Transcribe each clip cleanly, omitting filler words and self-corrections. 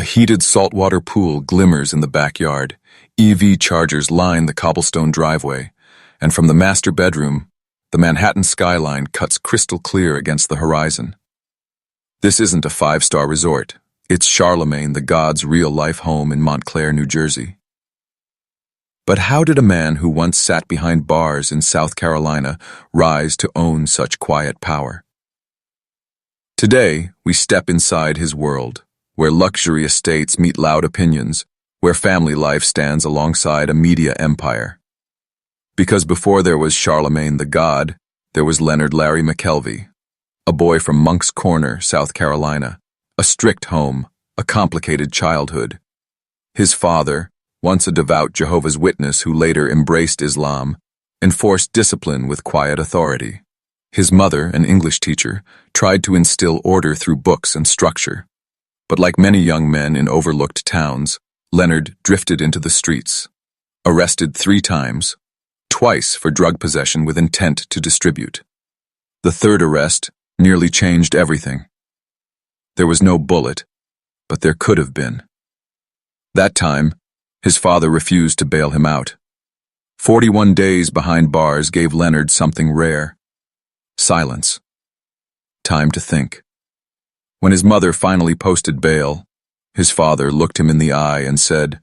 A heated saltwater pool glimmers in the backyard. EV chargers line the cobblestone driveway, and from the master bedroom, the Manhattan skyline cuts crystal clear against the horizon. This isn't a five-star resort. It's Charlamagne the God's real-life home in Montclair, New Jersey. But how did a man who once sat behind bars in South Carolina rise to own such quiet power? Today, we step inside his world, where luxury estates meet loud opinions, where family life stands alongside a media empire. Because before there was Charlamagne the God, there was Leonard Larry McKelvey, a boy from Moncks Corner, South Carolina, a strict home, a complicated childhood. His father, once a devout Jehovah's Witness who later embraced Islam, enforced discipline with quiet authority. His mother, an English teacher, tried to instill order through books and structure. But like many young men in overlooked towns, Leonard drifted into the streets. Arrested 3 times, twice for drug possession with intent to distribute. The third arrest nearly changed everything. There was no bullet, but there could have been. That time, his father refused to bail him out. 41 days behind bars gave Leonard something rare. Silence. Time to think. When his mother finally posted bail, his father looked him in the eye and said,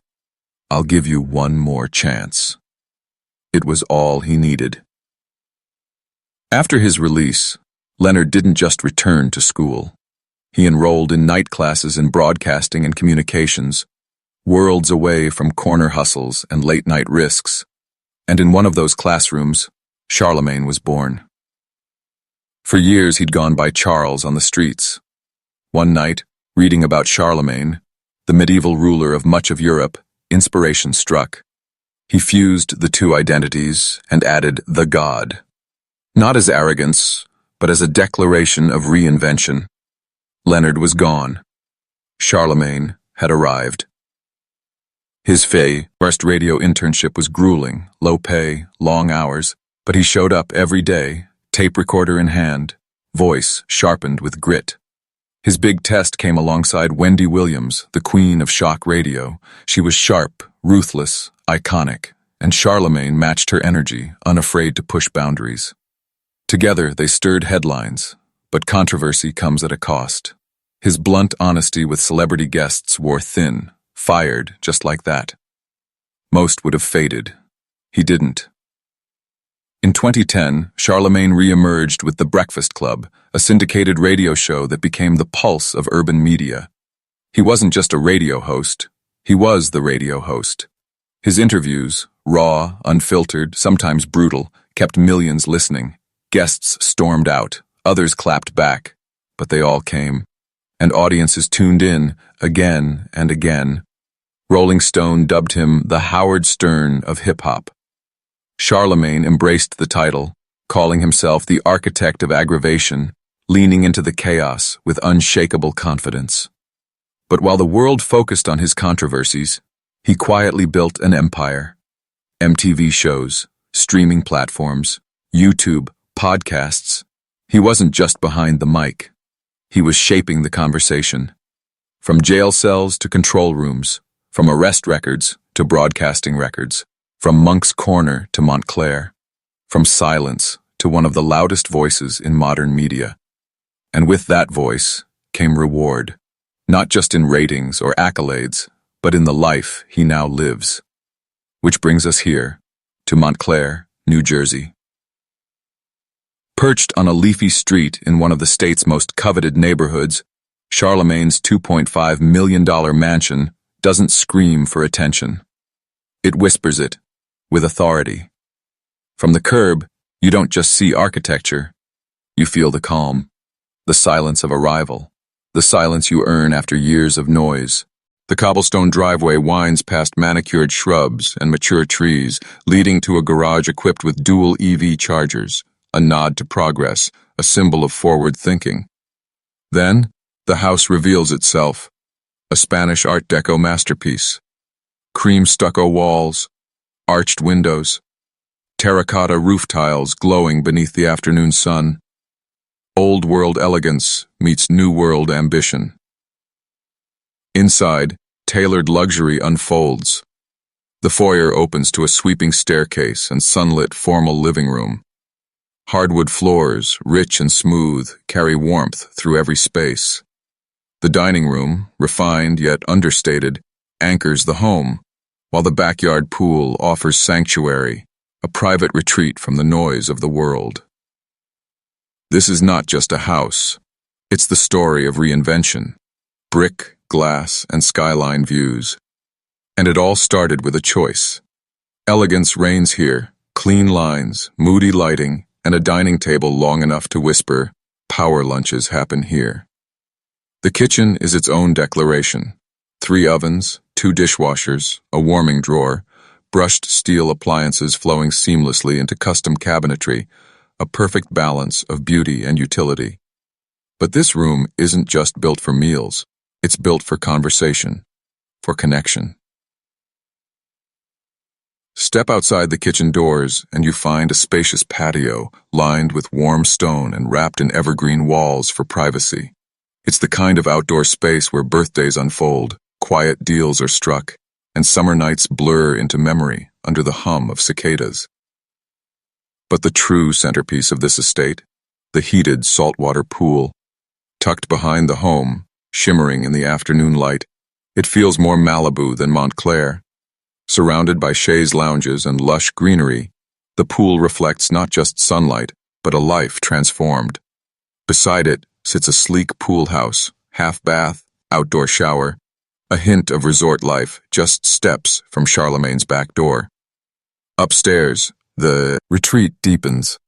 "I'll give you one more chance." It was all he needed. After his release, Leonard didn't just return to school. He enrolled in night classes in broadcasting and communications, worlds away from corner hustles and late-night risks. And in one of those classrooms, Charlamagne was born. For years he'd gone by Charles on the streets. One night, reading about Charlamagne, the medieval ruler of much of Europe, inspiration struck. He fused the 2 identities and added the God. Not as arrogance, but as a declaration of reinvention. Leonard was gone. Charlamagne had arrived. His first radio internship was grueling, low pay, long hours, but he showed up every day, tape recorder in hand, voice sharpened with grit. His big test came alongside Wendy Williams, the queen of shock radio. She was sharp, ruthless, iconic, and Charlamagne matched her energy, unafraid to push boundaries. Together, they stirred headlines, but controversy comes at a cost. His blunt honesty with celebrity guests wore thin, fired just like that. Most would have faded. He didn't. In 2010, Charlamagne re-emerged with The Breakfast Club, a syndicated radio show that became the pulse of urban media. He wasn't just a radio host, he was the radio host. His interviews, raw, unfiltered, sometimes brutal, kept millions listening. Guests stormed out, others clapped back, but they all came. And audiences tuned in, again and again. Rolling Stone dubbed him the Howard Stern of hip-hop. Charlamagne embraced the title, calling himself the architect of aggravation, leaning into the chaos with unshakable confidence. But while the world focused on his controversies, he quietly built an empire. MTV shows, streaming platforms, YouTube, podcasts. He wasn't just behind the mic. He was shaping the conversation. From jail cells to control rooms, from arrest records to broadcasting records, from Moncks Corner to Montclair, from silence to one of the loudest voices in modern media. And with that voice came reward, not just in ratings or accolades, but in the life he now lives. Which brings us here, to Montclair, New Jersey. Perched on a leafy street in one of the state's most coveted neighborhoods, Charlamagne's $2.5 million mansion doesn't scream for attention. It whispers it, with authority. From the curb, you don't just see architecture. You feel the calm, the silence of arrival, the silence you earn after years of noise. The cobblestone driveway winds past manicured shrubs and mature trees, leading to a garage equipped with dual EV chargers, a nod to progress, a symbol of forward thinking. Then, the house reveals itself, a Spanish Art Deco masterpiece. Cream stucco walls, arched windows, terracotta roof tiles glowing beneath the afternoon sun. Old world elegance meets new world ambition. Inside, tailored luxury unfolds. The foyer opens to a sweeping staircase and sunlit formal living room. Hardwood floors, rich and smooth, carry warmth through every space. The dining room, refined yet understated, anchors the home, while the backyard pool offers sanctuary, a private retreat from the noise of the world. This is not just a house. It's the story of reinvention. Brick, glass, and skyline views. And it all started with a choice. Elegance reigns here, clean lines, moody lighting, and a dining table long enough to whisper, "Power lunches happen here." The kitchen is its own declaration. 3 ovens, 2 dishwashers, a warming drawer, brushed steel appliances flowing seamlessly into custom cabinetry, a perfect balance of beauty and utility. But this room isn't just built for meals. It's built for conversation, for connection. Step outside the kitchen doors and you find a spacious patio lined with warm stone and wrapped in evergreen walls for privacy. It's the kind of outdoor space where birthdays unfold, quiet deals are struck, and summer nights blur into memory under the hum of cicadas. But the true centerpiece of this estate, the heated saltwater pool, tucked behind the home, shimmering in the afternoon light, it feels more Malibu than Montclair. Surrounded by chaise lounges and lush greenery, the pool reflects not just sunlight, but a life transformed. Beside it sits a sleek pool house, half bath, outdoor shower, a hint of resort life just steps from Charlamagne's back door. Upstairs, the retreat deepens.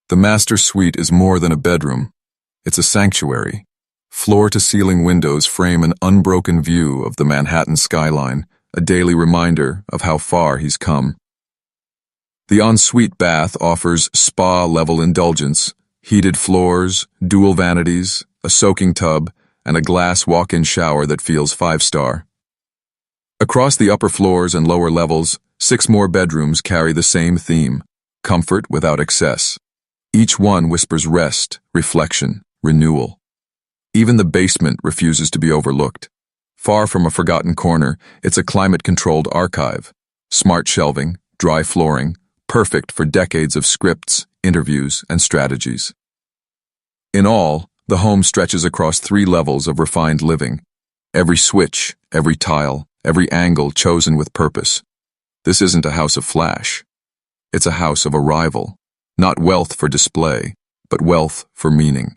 The master suite is more than a bedroom. It's a sanctuary. Floor-to-ceiling windows frame an unbroken view of the Manhattan skyline, a daily reminder of how far he's come. The ensuite bath offers spa-level indulgence, heated floors, dual vanities, a soaking tub, and a glass walk-in shower that feels 5-star. Across the upper floors and lower levels, 6 more bedrooms carry the same theme, comfort without excess. Each one whispers rest, reflection, renewal. Even the basement refuses to be overlooked. Far from a forgotten corner, it's a climate-controlled archive. Smart shelving, dry flooring, perfect for decades of scripts, interviews, and strategies. In all, the home stretches across 3 levels of refined living. Every switch, every tile, every angle chosen with purpose. This isn't a house of flash. It's a house of arrival. Not wealth for display, but wealth for meaning.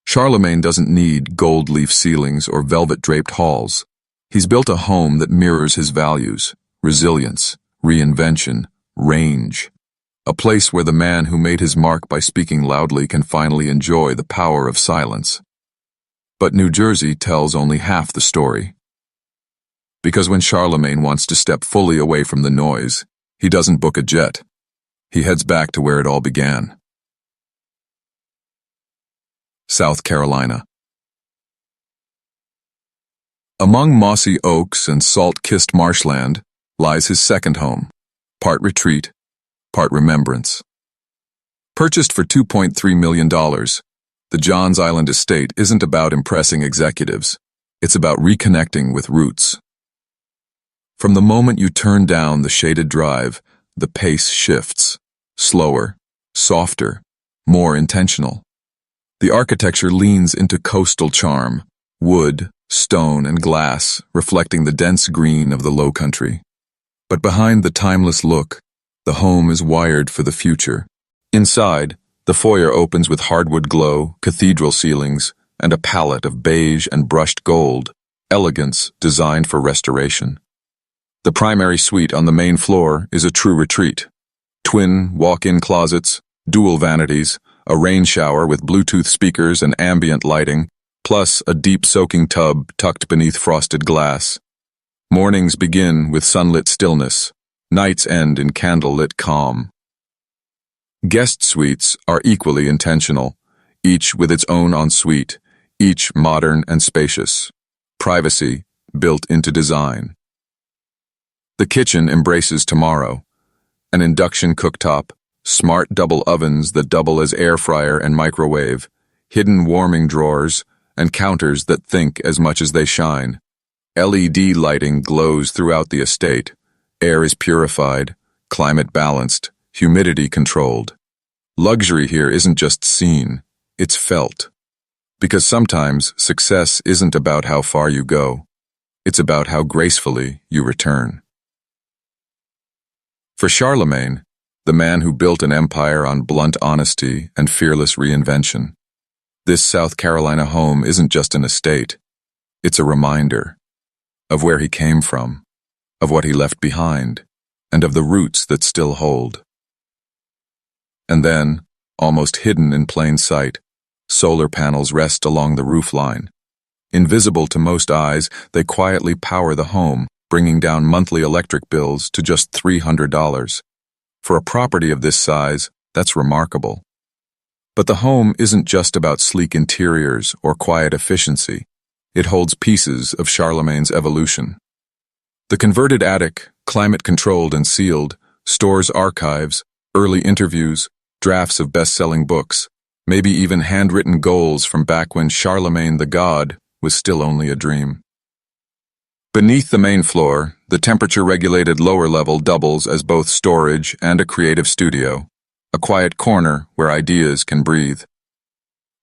Charlamagne doesn't need gold leaf ceilings or velvet-draped halls. He's built a home that mirrors his values: resilience, reinvention, range. A place where the man who made his mark by speaking loudly can finally enjoy the power of silence. But New Jersey tells only half the story. Because when Charlamagne wants to step fully away from the noise, he doesn't book a jet. He heads back to where it all began. South Carolina. Among mossy oaks and salt-kissed marshland lies his second home, part retreat, part remembrance. Purchased for $2.3 million, the Johns Island estate isn't about impressing executives. It's about reconnecting with roots. From the moment you turn down the shaded drive, the pace shifts. Slower, softer, more intentional. The architecture leans into coastal charm, wood, stone, and glass, reflecting the dense green of the Lowcountry. But behind the timeless look, the home is wired for the future. Inside, the foyer opens with hardwood glow, cathedral ceilings, and a palette of beige and brushed gold, elegance designed for restoration. The primary suite on the main floor is a true retreat. Twin walk-in closets, dual vanities, a rain shower with Bluetooth speakers and ambient lighting, plus a deep soaking tub tucked beneath frosted glass. Mornings begin with sunlit stillness. Nights end in candlelit calm. Guest suites are equally intentional, each with its own ensuite, each modern and spacious. Privacy built into design. The kitchen embraces tomorrow. An induction cooktop, smart double ovens that double as air fryer and microwave, hidden warming drawers, and counters that think as much as they shine. LED lighting glows throughout the estate. Air is purified, climate balanced, humidity controlled. Luxury here isn't just seen, it's felt. Because sometimes success isn't about how far you go. It's about how gracefully you return. For Charlamagne, the man who built an empire on blunt honesty and fearless reinvention, this South Carolina home isn't just an estate. It's a reminder of where he came from, of what he left behind, and of the roots that still hold. And then, almost hidden in plain sight, solar panels rest along the roofline. Invisible to most eyes, they quietly power the home, bringing down monthly electric bills to just $300. For a property of this size, that's remarkable. But the home isn't just about sleek interiors or quiet efficiency. It holds pieces of Charlamagne's evolution. The converted attic, climate-controlled and sealed, stores archives, early interviews, drafts of best-selling books, maybe even handwritten goals from back when Charlamagne the God was still only a dream. Beneath the main floor, the temperature-regulated lower level doubles as both storage and a creative studio, a quiet corner where ideas can breathe.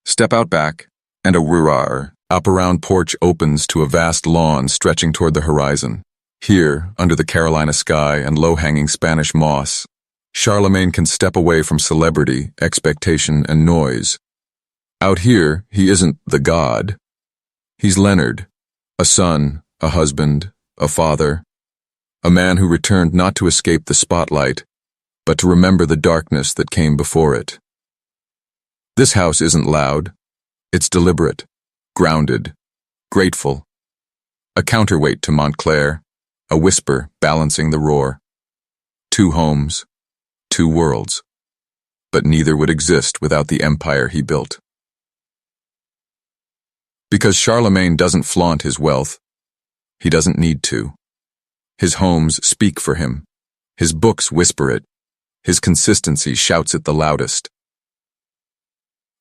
Step out back, and a wrap-around porch opens to a vast lawn stretching toward the horizon. Here, under the Carolina sky and low-hanging Spanish moss, Charlamagne can step away from celebrity, expectation, and noise. Out here, he isn't the God. He's Leonard, a son, a husband, a father, a man who returned not to escape the spotlight, but to remember the darkness that came before it. This house isn't loud. It's deliberate, grounded, grateful. A counterweight to Montclair, a whisper balancing the roar. Two homes, two worlds. But neither would exist without the empire he built. Because Charlamagne doesn't flaunt his wealth, he doesn't need to. His homes speak for him. His books whisper it. His consistency shouts it the loudest.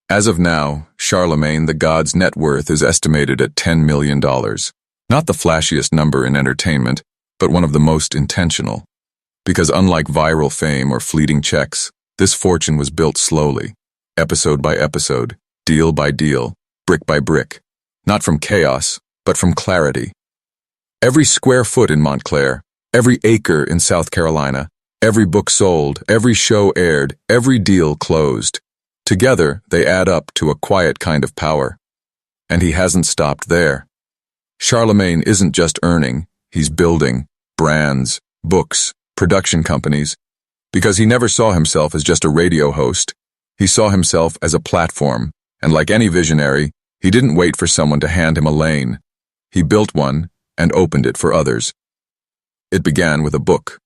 As of now, Charlamagne the God's net worth is estimated at $10 million. Not the flashiest number in entertainment, but one of the most intentional. Because unlike viral fame or fleeting checks, this fortune was built slowly, episode by episode, deal by deal, brick by brick. Not from chaos, but from clarity. Every square foot in Montclair, every acre in South Carolina, every book sold, every show aired, every deal closed. Together, they add up to a quiet kind of power. And he hasn't stopped there. Charlamagne isn't just earning, he's building brands, books, production companies. Because he never saw himself as just a radio host. He saw himself as a platform, and like any visionary, he didn't wait for someone to hand him a lane. He built one and opened it for others. It began with a book.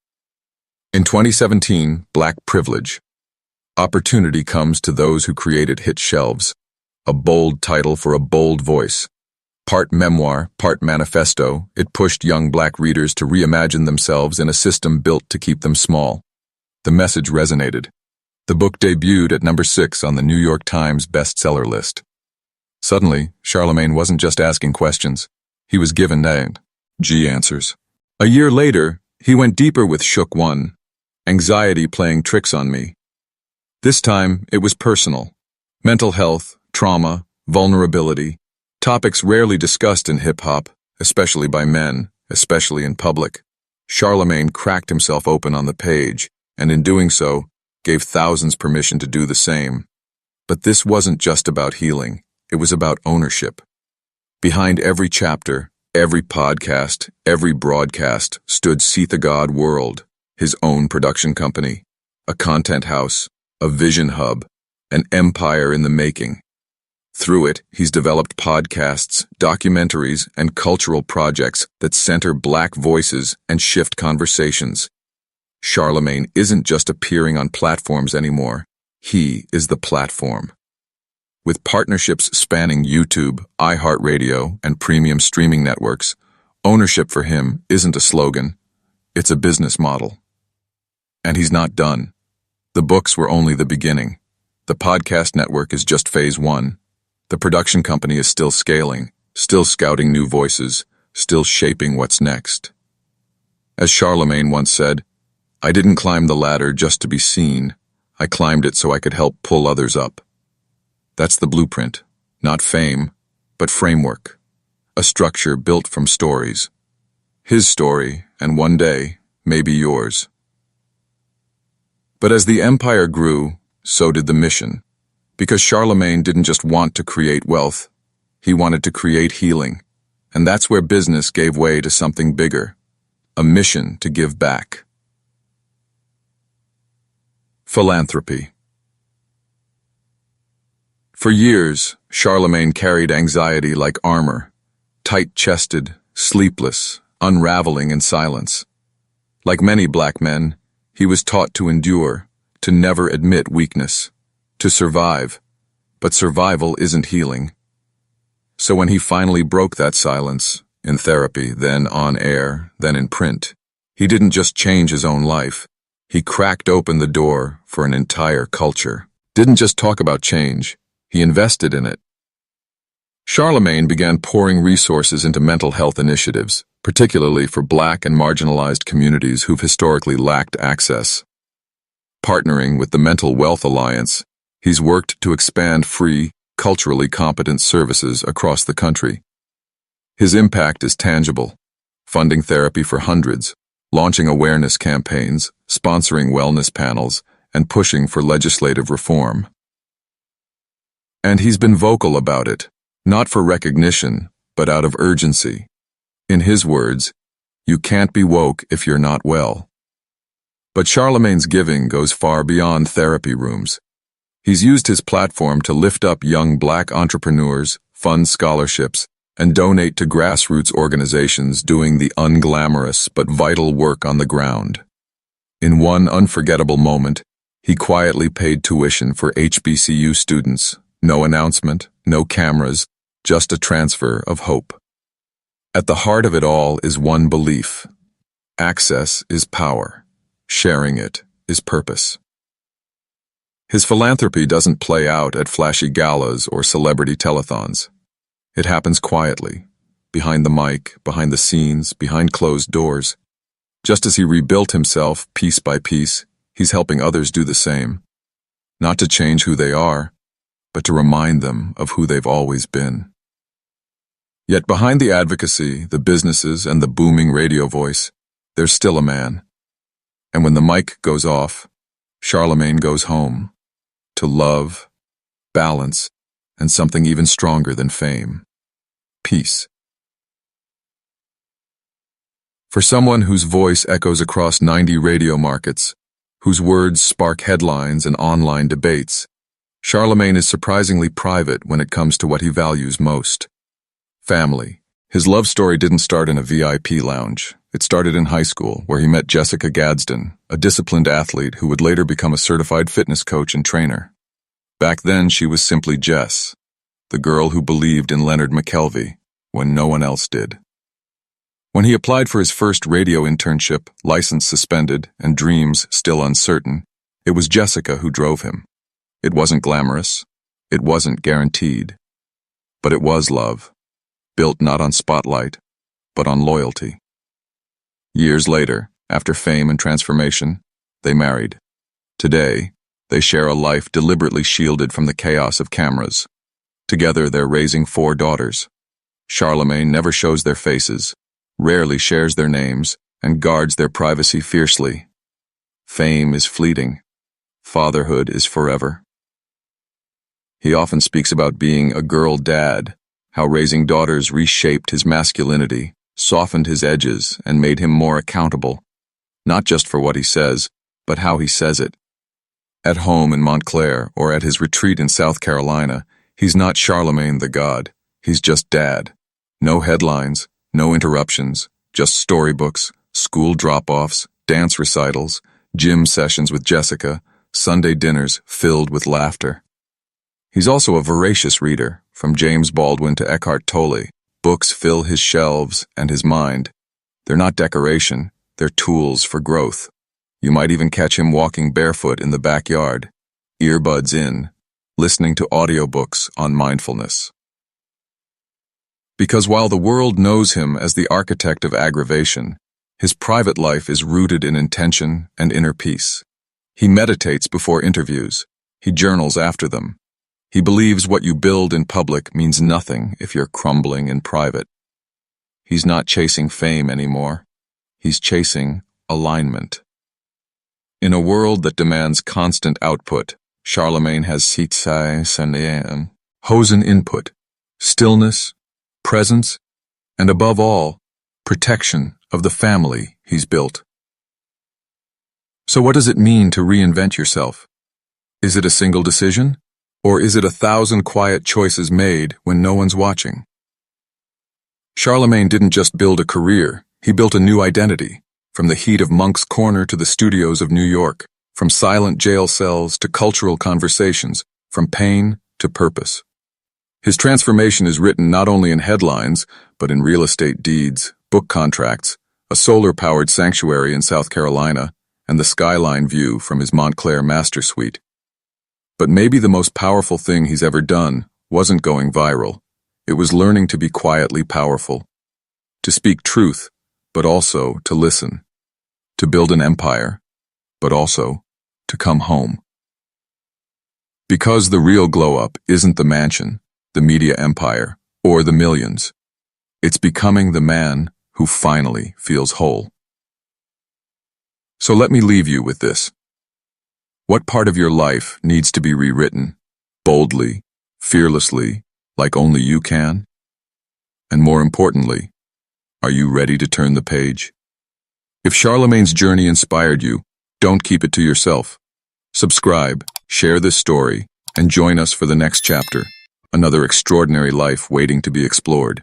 In 2017, Black Privilege. Opportunity comes to those who created hit shelves. A bold title for a bold voice. Part memoir, part manifesto, it pushed young black readers to reimagine themselves in a system built to keep them small. The message resonated. The book debuted at number 6 on the New York Times bestseller list. Suddenly, Charlamagne wasn't just asking questions. He was given answers. A year later, he went deeper with Shook 1, Anxiety Playing Tricks on Me. This time, it was personal. Mental health, trauma, vulnerability, topics rarely discussed in hip-hop, especially by men, especially in public. Charlamagne cracked himself open on the page, and in doing so, gave thousands permission to do the same. But this wasn't just about healing. It was about ownership. Behind every chapter, every podcast, every broadcast stood See the God World, his own production company, a content house, a vision hub, an empire in the making. Through it, he's developed podcasts, documentaries, and cultural projects that center Black voices and shift conversations. Charlamagne isn't just appearing on platforms anymore. He is the platform. With partnerships spanning YouTube, iHeartRadio, and premium streaming networks, ownership for him isn't a slogan, it's a business model. And he's not done. The books were only the beginning. The podcast network is just phase 1. The production company is still scaling, still scouting new voices, still shaping what's next. As Charlamagne once said, "I didn't climb the ladder just to be seen. I climbed it so I could help pull others up." That's the blueprint, not fame, but framework. A structure built from stories. His story, and one day, maybe yours. But as the empire grew, so did the mission. Because Charlamagne didn't just want to create wealth, he wanted to create healing. And that's where business gave way to something bigger. A mission to give back. Philanthropy. For years, Charlamagne carried anxiety like armor, tight-chested, sleepless, unraveling in silence. Like many black men, he was taught to endure, to never admit weakness, to survive. But survival isn't healing. So when he finally broke that silence, in therapy, then on air, then in print, he didn't just change his own life. He cracked open the door for an entire culture. Didn't just talk about change, he invested in it. Charlamagne began pouring resources into mental health initiatives, particularly for black and marginalized communities who've historically lacked access. Partnering with the Mental Wealth Alliance, he's worked to expand free, culturally competent services across the country. His impact is tangible, funding therapy for hundreds, launching awareness campaigns, sponsoring wellness panels, and pushing for legislative reform. And he's been vocal about it, not for recognition, but out of urgency. In his words, "You can't be woke if you're not well." But Charlamagne's giving goes far beyond therapy rooms. He's used his platform to lift up young black entrepreneurs, fund scholarships, and donate to grassroots organizations doing the unglamorous but vital work on the ground. In one unforgettable moment, he quietly paid tuition for HBCU students. No announcement, no cameras, just a transfer of hope. At the heart of it all is one belief. Access is power. Sharing it is purpose. His philanthropy doesn't play out at flashy galas or celebrity telethons. It happens quietly, behind the mic, behind the scenes, behind closed doors. Just as he rebuilt himself piece by piece, he's helping others do the same. Not to change who they are, but to remind them of who they've always been. Yet behind the advocacy, the businesses, and the booming radio voice, there's still a man. And when the mic goes off, Charlamagne goes home. To love, balance, and something even stronger than fame. Peace. For someone whose voice echoes across 90 radio markets, whose words spark headlines and online debates, Charlamagne is surprisingly private when it comes to what he values most. Family. His love story didn't start in a VIP lounge. It started in high school, where he met Jessica Gadsden, a disciplined athlete who would later become a certified fitness coach and trainer. Back then, she was simply Jess, the girl who believed in Leonard McKelvey when no one else did. When he applied for his first radio internship, license suspended and dreams still uncertain, it was Jessica who drove him. It wasn't glamorous. It wasn't guaranteed. But it was love, built not on spotlight, but on loyalty. Years later, after fame and transformation, they married. Today, they share a life deliberately shielded from the chaos of cameras. Together, they're raising 4 daughters. Charlamagne never shows their faces, rarely shares their names, and guards their privacy fiercely. Fame is fleeting. Fatherhood is forever. He often speaks about being a girl dad, how raising daughters reshaped his masculinity, softened his edges, and made him more accountable, not just for what he says, but how he says it. At home in Montclair or at his retreat in South Carolina, he's not Charlamagne the God, he's just dad. No headlines, no interruptions, just storybooks, school drop-offs, dance recitals, gym sessions with Jessica, Sunday dinners filled with laughter. He's also a voracious reader, from James Baldwin to Eckhart Tolle. Books fill his shelves and his mind. They're not decoration, they're tools for growth. You might even catch him walking barefoot in the backyard, earbuds in, listening to audiobooks on mindfulness. Because while the world knows him as the architect of aggravation, his private life is rooted in intention and inner peace. He meditates before interviews. He journals after them. He believes what you build in public means nothing if you're crumbling in private. He's not chasing fame anymore. He's chasing alignment. In a world that demands constant output, Charlamagne has Hosen input, stillness, presence, and above all, protection of the family he's built. So what does it mean to reinvent yourself? Is it a single decision? Or is it 1,000 quiet choices made when no one's watching? Charlamagne didn't just build a career, he built a new identity. From the heat of Moncks Corner to the studios of New York, from silent jail cells to cultural conversations, from pain to purpose. His transformation is written not only in headlines, but in real estate deeds, book contracts, a solar-powered sanctuary in South Carolina, and the skyline view from his Montclair master suite. But maybe the most powerful thing he's ever done wasn't going viral. It was learning to be quietly powerful, to speak truth, but also to listen, to build an empire, but also to come home. Because the real glow-up isn't the mansion, the media empire, or the millions. It's becoming the man who finally feels whole. So let me leave you with this. What part of your life needs to be rewritten, boldly, fearlessly, like only you can? And more importantly, are you ready to turn the page? If Charlamagne's journey inspired you, don't keep it to yourself. Subscribe, share this story, and join us for the next chapter, another extraordinary life waiting to be explored.